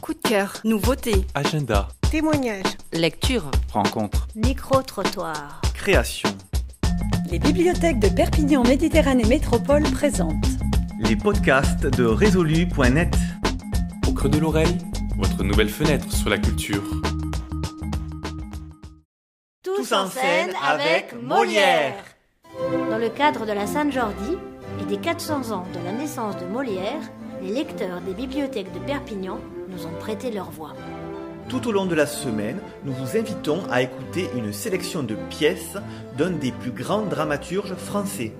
Coup de cœur, nouveautés, Agenda, témoignages, lecture, rencontre, Micro-trottoir. création. Les bibliothèques de Perpignan Méditerranée Métropole présentent Les podcasts de Résolu.net. Au creux de l'oreille, votre nouvelle fenêtre sur la culture. Tous en scène avec Molière. Dans le cadre de la Saint-Jordi et des 400 ans de la naissance de Molière, les lecteurs des bibliothèques de Perpignan nous ont prêté leur voix. Tout au long de la semaine, nous vous invitons à écouter une sélection de pièces d'un des plus grands dramaturges français.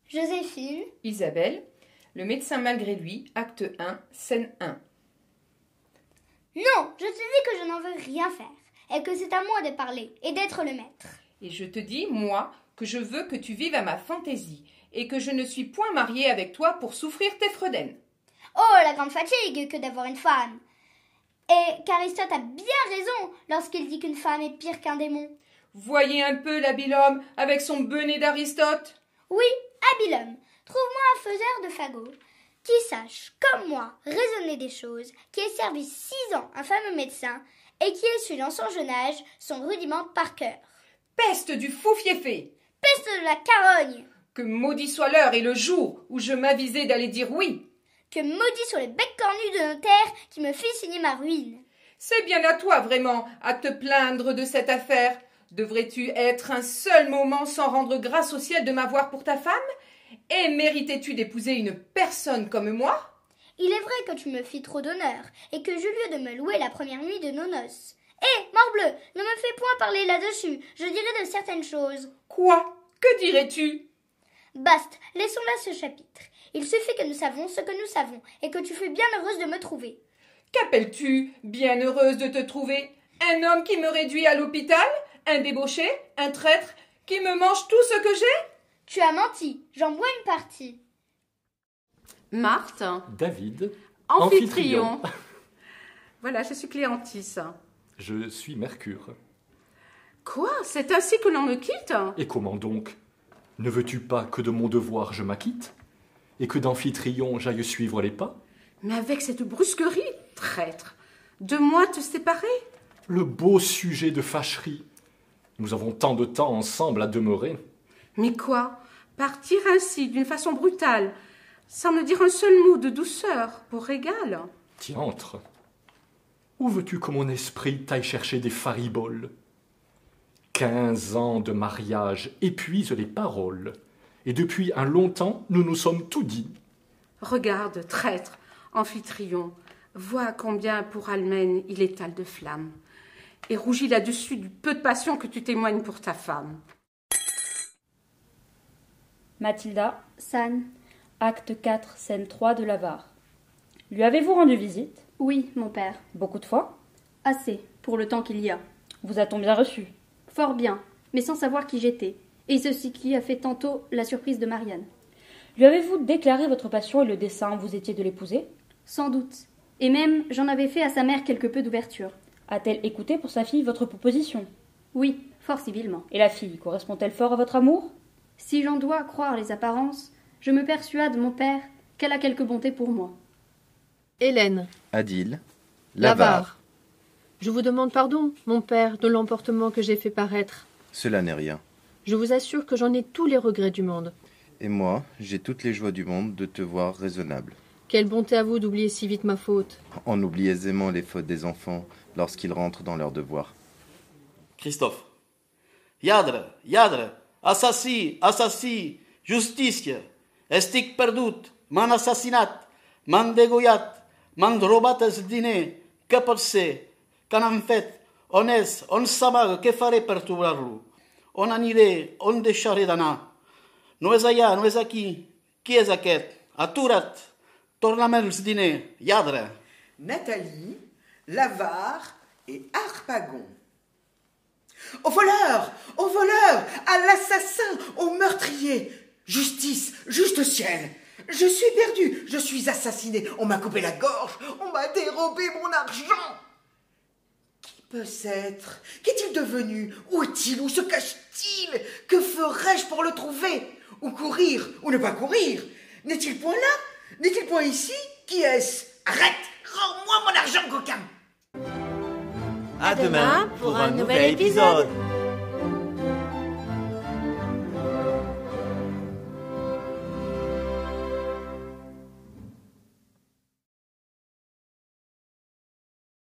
Joséphine, Isabelle, le médecin malgré lui, acte 1, scène 1. non, je te dis que je n'en veux rien faire, et que c'est à moi de parler et d'être le maître. Et je te dis, moi, que je veux que tu vives à ma fantaisie, et que je ne suis point mariée avec toi pour souffrir tes fredaines. Oh, la grande fatigue que d'avoir une femme. Et qu'Aristote a bien raison lorsqu'il dit qu'une femme est pire qu'un démon. Voyez un peu l'habile homme avec son bonnet d'Aristote. Oui, habile homme, trouve-moi un faiseur de fagots qui sache, comme moi, raisonner des choses, qui ait servi 6 ans un fameux médecin et qui ait su dans son jeune âge son rudiment par cœur. Peste du fou fiefé. Peste de la carogne. Que maudit soit l'heure et le jour où je m'avisai d'aller dire oui. Que maudit soit le bec cornu de notaire qui me fit signer ma ruine. C'est bien à toi, vraiment, à te plaindre de cette affaire. Devrais-tu être un seul moment sans rendre grâce au ciel de m'avoir pour ta femme? Et méritais-tu d'épouser une personne comme moi? Il est vrai que tu me fis trop d'honneur, et que j'eus lieu de me louer la première nuit de nos noces. Morbleu, ne me fais point parler là-dessus, je dirai de certaines choses. Quoi? Que dirais-tu? Basta, laissons là ce chapitre. Il suffit que nous savons ce que nous savons, et que tu fus bien heureuse de me trouver. Qu'appelles-tu bien heureuse de te trouver? Un homme qui me réduit à l'hôpital? Un débauché? Un traître? Qui me mange tout ce que j'ai? Tu as menti, j'en bois une partie. Marthe, David, Amphitryon. Voilà, je suis Cléantis. Je suis Mercure. Quoi? C'est ainsi que l'on me quitte? Et comment donc? Ne veux-tu pas que de mon devoir je m'acquitte? Et que d'Amphitryon j'aille suivre les pas? Mais avec cette brusquerie, traître, de moi te séparer? Le beau sujet de fâcherie. Nous avons tant de temps ensemble à demeurer. Mais quoi? Partir ainsi, d'une façon brutale, sans me dire un seul mot de douceur, pour régal? Diantre, où veux-tu que mon esprit t'aille chercher des fariboles? 15 ans de mariage épuisent les paroles, et depuis un long temps, nous nous sommes tout dit. Regarde, traître, Amphitryon, vois combien pour Almène il étale de flammes, et rougis là-dessus du peu de passion que tu témoignes pour ta femme. Mathilda, San. acte 4, scène 3 de l'Avare. Lui avez-vous rendu visite? Oui, mon père. Beaucoup de fois? Assez, pour le temps qu'il y a. Vous a-t-on bien reçu? Fort bien, mais sans savoir qui j'étais. Et ceci qui a fait tantôt la surprise de Marianne. Lui avez-vous déclaré votre passion et le dessein où vous étiez de l'épouser? Sans doute. Et même, j'en avais fait à sa mère quelque peu d'ouverture. A-t-elle écouté pour sa fille votre proposition? Oui, fort civilement. Et la fille correspond-elle fort à votre amour? Si j'en dois croire les apparences, je me persuade, mon père, qu'elle a quelque bonté pour moi. Hélène. Adil. L'Avare. Je vous demande pardon, mon père, de l'emportement que j'ai fait paraître. Cela n'est rien. Je vous assure que j'en ai tous les regrets du monde. Et moi, j'ai toutes les joies du monde de te voir raisonnable. Quelle bonté à vous d'oublier si vite ma faute. On oublie aisément les fautes des enfants lorsqu'ils rentrent dans leurs devoirs. Christophe. Iadre, iadre, assassí, justícia, estic perdut, m'han assassinat, m'han degollat, m'han robat els diners, què pot ser? Què n'han fet? On és? On s'amaga? Què faré per trobar-lo? On aniré? On deixaré d'anar? No és allà, no és aquí. Qui és aquest? Atura't! Torna'm els diners, lladre! Nathalie, l'Avare et Harpagon. Au voleur! Au voleur! À l'assassin! Au meurtrier! Justice! Juste ciel! Je suis perdu! Je suis assassiné! On m'a coupé la gorge! On m'a dérobé mon argent! Qui peut être? Qu'est-il devenu? Où est-il? Où se cache-t-il? Que ferais-je pour le trouver? Ou courir? Ou ne pas courir? N'est-il point là? N'est-il point ici? Qui est-ce? Arrête! Rends-moi mon argent, coquin! À demain pour un nouvel épisode.